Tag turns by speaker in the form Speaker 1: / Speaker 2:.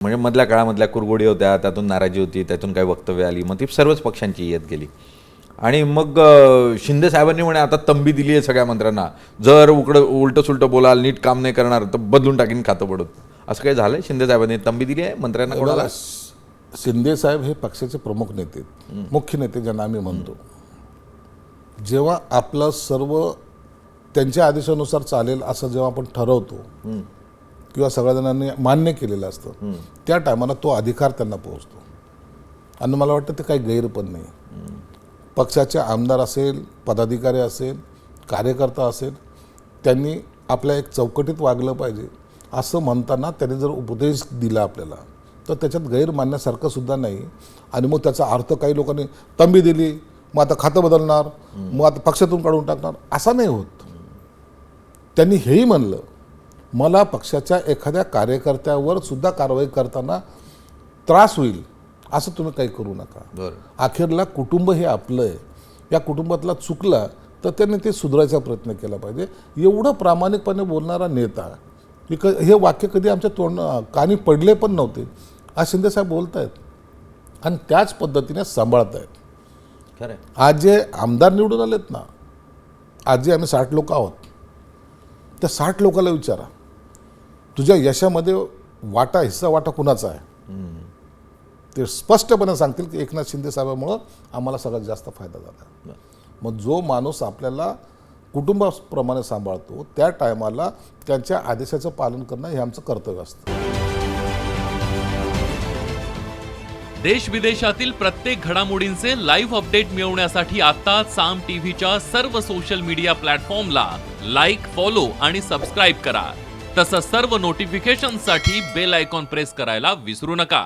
Speaker 1: म्हणजे मधल्या काळामधल्या कुरघोडी होत्या, त्यातून नाराजी होती, त्यातून काही वक्तव्य आली, मग ती सर्वच पक्षांची येत गेली. आणि मग शिंदे साहेबांनी म्हणे आता तंबी दिली आहे सगळ्या मंत्र्यांना, जर उलटं सुलटं बोलाल, नीट काम नाही करणार तर बदलून टाकीन खातं पडून. असं काही झालंय? शिंदे साहेबांनी तंबी दिली आहे मंत्र्यांना कोणाला?
Speaker 2: शिंदे साहेब हे पक्षाचे प्रमुख नेते, मुख्य नेते ज्यांना आम्ही म्हणतो. जेव्हा आपलं सर्व त्यांच्या आदेशानुसार चालेल असं जेव्हा आपण ठरवतो किंवा सगळ्या जणांनी मान्य केलेलं असतं, त्या टायमाला तो अधिकार त्यांना पोहोचतो. आणि मला वाटतं ते काही गैर पण नाही. पक्षाचे आमदार असेल, पदाधिकारी असेल, कार्यकर्ता असेल, त्यांनी आपल्या एक चौकटीत वागलं पाहिजे. असं म्हणताना त्यांनी जर उपदेश दिला आपल्याला तर त्याच्यात गैर मानण्यासारखं सुद्धा नाही. आणि मग त्याचा अर्थ काही लोकांनी तंबी दिली, मग आता खातं बदलणार, मग आता पक्षातून काढून टाकणार, असा नाही होत. त्यांनी हेही म्हणलं, मला पक्षाच्या एखाद्या कार्यकर्त्यावर सुद्धा कारवाई करताना त्रास होईल, असं तुम्ही काही करू नका. अखेरला कुटुंब हे आपलं आहे. या कुटुंबातला चुकला तर त्यांनी ते सुधारायचा प्रयत्न केला पाहिजे. एवढं प्रामाणिकपणे बोलणारा नेता, हे वाक्य कधी आमच्या कानी पडले पण नव्हते. आज शिंदेसाहेब बोलत आहेत आणि त्याच पद्धतीने सांभाळत आहेत.
Speaker 1: खरं
Speaker 2: आज जे आमदार निवडून आलेत ना, आज जे आम्ही 60 लोक आहोत, त्या 60 लोकांना विचारा, तुझ्या यशामध्ये हिस्सा वाटा कुणाचा आहे? ते स्पष्टपणे सांगतील की एकनाथ शिंदे साहेबांमुळं आम्हाला सगळ्यात जास्त फायदा झाला. मग जो माणूस आपल्याला कुटुंबाप्रमाणे सांभाळतो, त्या टायमाला त्यांच्या आदेशाचं पालन करणं हे आमचं कर्तव्य असतं.
Speaker 3: देश विदेशातील प्रत्येक घडामोडींचे लाईव्ह अपडेट मिळवण्यासाठी आता साम टीव्हीच्या सर्व सोशल मीडिया प्लॅटफॉर्मला लाईक, फॉलो आणि सबस्क्राईब करा. तसंच सर्व नोटिफिकेशनसाठी बेल आयकॉन प्रेस करायला विसरू नका.